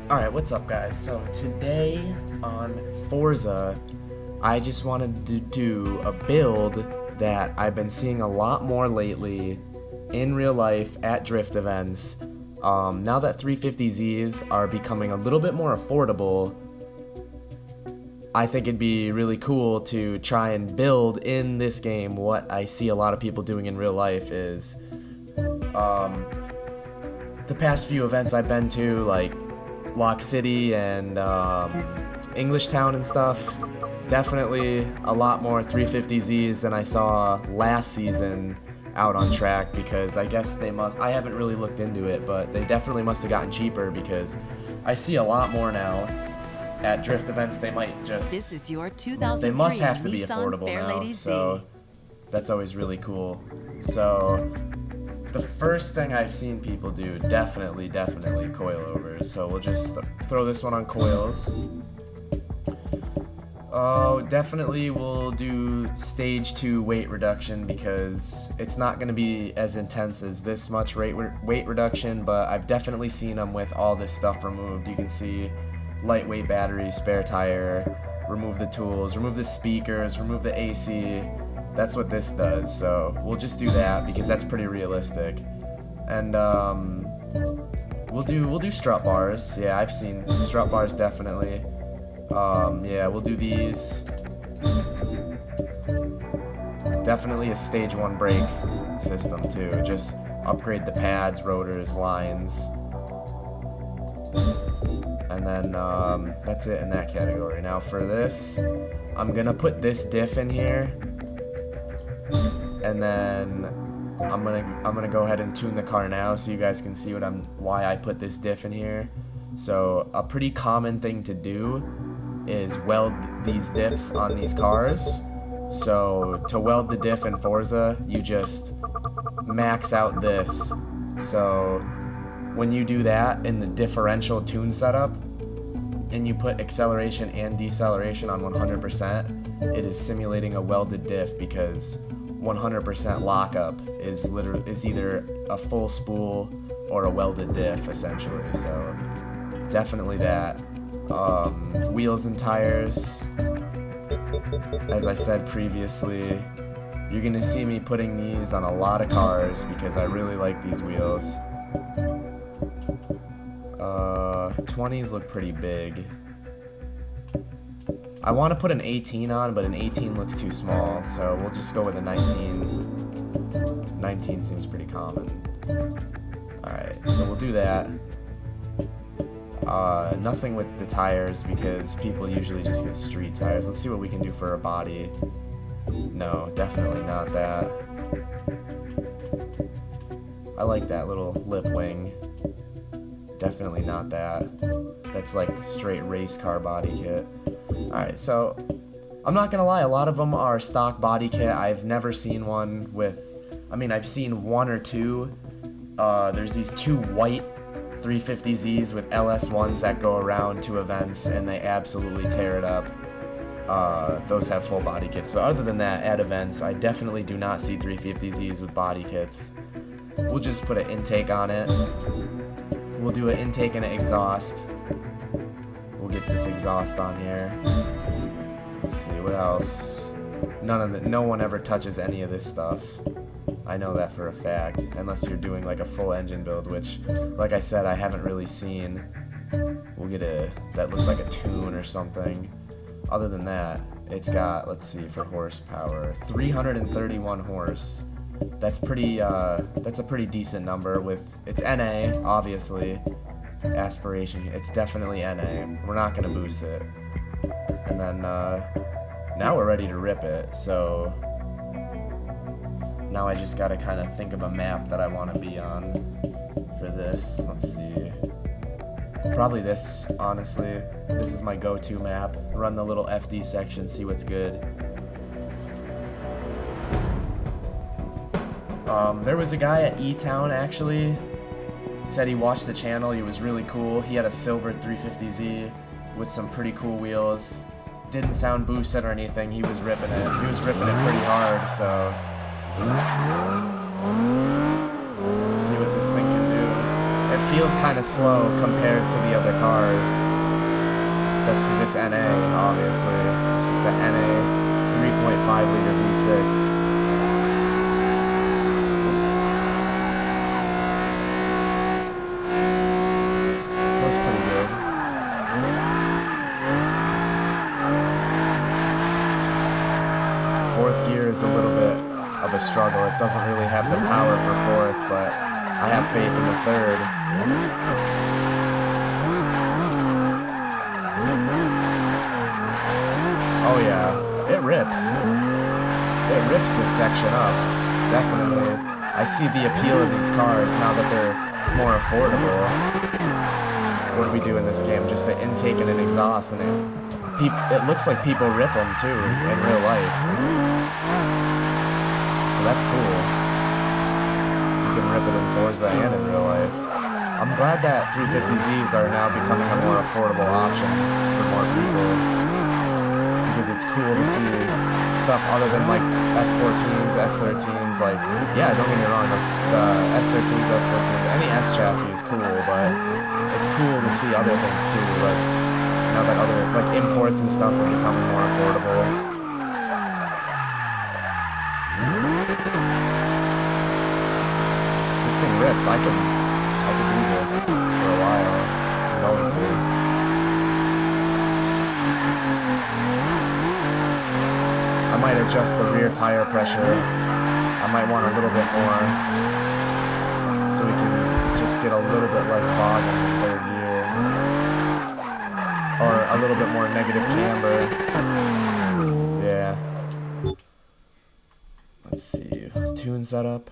Alright, what's up guys? So today on Forza, I just wanted to do a build that I've been seeing a lot more lately in real life at drift events. Now that 350Zs are becoming a little bit more affordable, I think it'd be really cool to try and build in this game what I see a lot of people doing in real life is the past few events I've been to, like Lock City and English Town and stuff, definitely a lot more 350Zs than I saw last season out on track, because I guess they must, I haven't really looked into it, but they definitely must have gotten cheaper, because I see a lot more now at drift events. They might just, this is your 2003 they must have to be Nissan affordable Fairlady now, Z. so that's always really cool. So the first thing I've seen people do, definitely coilovers. So we'll just throw this one on coils. Oh, definitely we'll do stage 2 weight reduction, because it's not going to be as intense as this much weight reduction, but I've definitely seen them with all this stuff removed. You can see lightweight battery, spare tire, remove the tools, remove the speakers, remove the AC. That's what this does, so we'll just do that because that's pretty realistic. And we'll do strut bars. Yeah, I've seen strut bars definitely. Yeah, we'll do these. Definitely a stage 1 brake system too. Just upgrade the pads, rotors, lines. And then that's it in that category. Now for this, I'm gonna put this diff in here. And then I'm gonna go ahead and tune the car now so you guys can see why I put this diff in here. So a pretty common thing to do is weld these diffs on these cars. So to weld the diff in Forza, you just max out this. So when you do that in the differential tune setup and you put acceleration and deceleration on 100%, it is simulating a welded diff, because 100% lockup is either a full spool or a welded diff essentially. So definitely that. Wheels and tires, as I said previously, you're gonna see me putting these on a lot of cars because I really like these wheels. 20s look pretty big. I want to put an 18 on, but an 18 looks too small, so we'll just go with a 19. 19 seems pretty common. Alright, so we'll do that. Nothing with the tires, because people usually just get street tires. Let's see what we can do for a body. No, definitely not that. I like that little lip wing. Definitely not that. That's like straight race car body kit. Alright, so I'm not gonna lie, a lot of them are stock body kit. I've never seen one with, I mean, I've seen one or two. There's these two white 350Zs with LS1s that go around to events and they absolutely tear it up. Those have full body kits, but other than that, at events, I definitely do not see 350Zs with body kits. We'll just put an intake on it. We'll do an intake and an exhaust. We'll get this exhaust on here. Let's see, what else? No one ever touches any of this stuff. I know that for a fact, unless you're doing like a full engine build, which, like I said, I haven't really seen. We'll get that looks like a tune or something. Other than that, it's got, let's see, for horsepower, 331 horse. That's a pretty decent number. With, it's NA, obviously. Aspiration, it's definitely NA. We're not gonna boost it. And then now we're ready to rip it. So now I just gotta kind of think of a map that I want to be on for this. Let's see. Probably this, honestly. This is my go-to map. Run the little FD section, see what's good. There was a guy at E-Town actually, said he watched the channel, he was really cool. He had a silver 350Z with some pretty cool wheels. Didn't sound boosted or anything, he was ripping it. He was ripping it pretty hard, so let's see what this thing can do. It feels kind of slow compared to the other cars. That's because it's NA, obviously. It's just an NA 3.5 liter V6. Fourth gear is a little bit of a struggle. It doesn't really have the power for fourth, but I have faith in the third. Oh yeah, it rips. It rips this section up, definitely. I see the appeal of these cars now that they're more affordable. What do we do in this game? Just the intake and an exhaust, and it looks like people rip them too in real life. So that's cool. You can rip it in Forza and in real life. I'm glad that 350Zs are now becoming a more affordable option for more people. Because it's cool to see stuff other than like S14s, S13s, like, yeah, don't get me wrong, the S13s, S14s, any S chassis is cool, but it's cool to see other things too, like, now that other, like, imports and stuff are becoming more affordable. This thing rips. I could do this for a while. I'm going to. I might adjust the rear tire pressure. I might want a little bit more, so we can just get a little bit less bogging in third gear. Or a little bit more negative camber. Yeah. Let's see. Tune setup.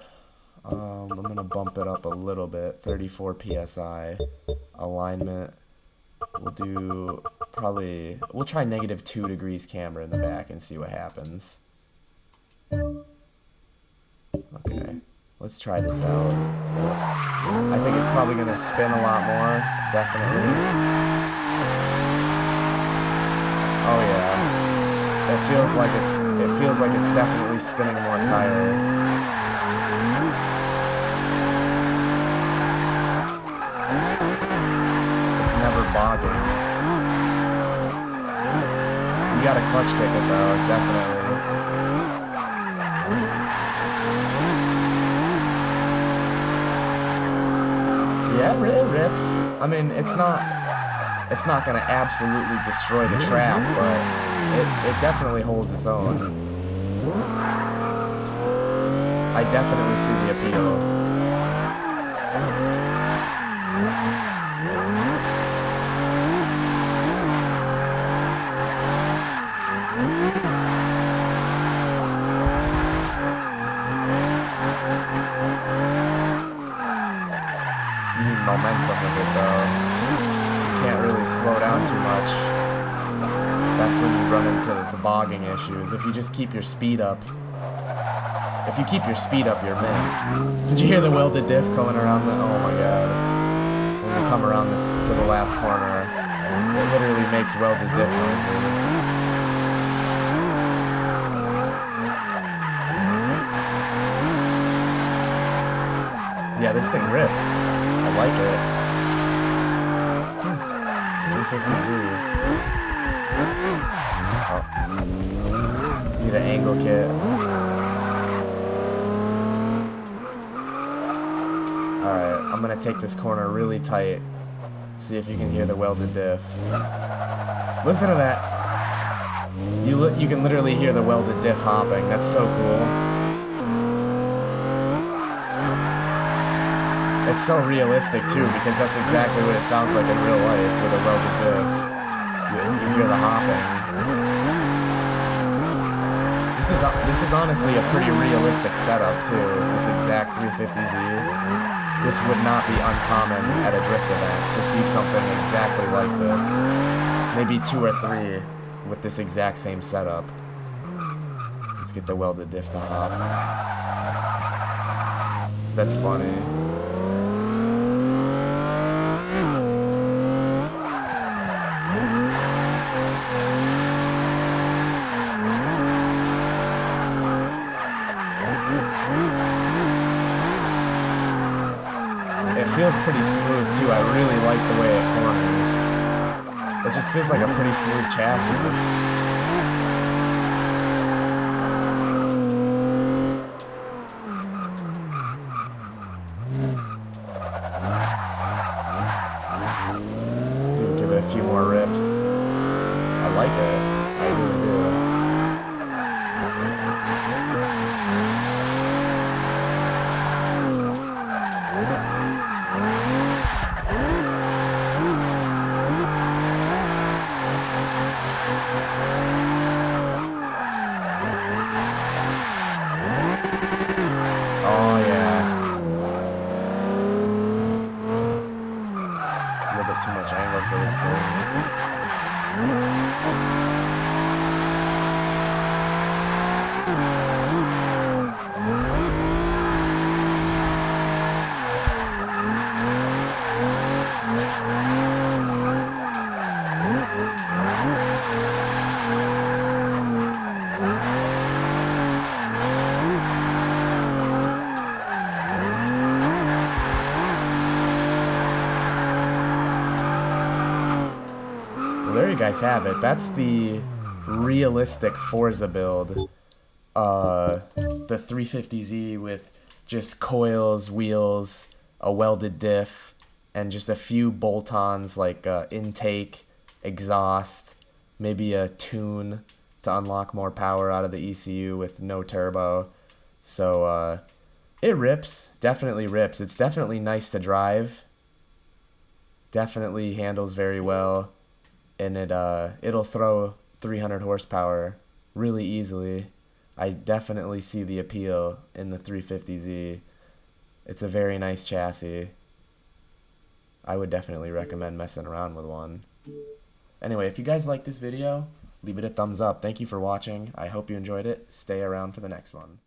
I'm gonna bump it up a little bit. 34 PSI. Alignment. We'll do probably, we'll try -2 degrees camber in the back and see what happens. Okay. Let's try this out. I think it's probably gonna spin a lot more. Definitely. Oh yeah, it feels like it's definitely spinning more tire. It's never bogging. You gotta clutch kick it though, definitely. Yeah, it rips. I mean, it's not gonna absolutely destroy the track, but it definitely holds its own. I definitely see the appeal. You need momentum with it though. Can't really slow down too much. That's when you run into the bogging issues. If you just keep your speed up, you're mint. Did you hear the welded diff coming around the, oh my god. When we come around this to the last corner, it literally makes welded diff noises. Yeah, this thing rips. I like it. 350Z. Oh. Need an angle kit. Alright, I'm gonna take this corner really tight. See if you can hear the welded diff. Listen to that. You can literally hear the welded diff hopping. That's so cool. It's so realistic too, because that's exactly what it sounds like in real life with a welded diff. You hear the hopping. This is honestly a pretty realistic setup too. This exact 350Z. This would not be uncommon at a drift event to see something exactly like this. Maybe 2 or 3 with this exact same setup. Let's get the welded diff to hop. That's funny. It feels pretty smooth too. I really like the way it corners. It just feels like a pretty smooth chassis. Dude, give it a few more rips. I like it. I really do. Oh yeah. A little bit too much angle for this Well, there you guys have it. That's the realistic Forza build. The 350Z with just coils, wheels, a welded diff, and just a few bolt-ons like intake, exhaust, maybe a tune to unlock more power out of the ECU with no turbo. So it rips, definitely rips. It's definitely nice to drive. Definitely handles very well, and it'll throw 300 horsepower really easily. I definitely see the appeal in the 350Z. It's a very nice chassis. I would definitely recommend messing around with one. Anyway, if you guys like this video, leave it a thumbs up. Thank you for watching. I hope you enjoyed it. Stay around for the next one.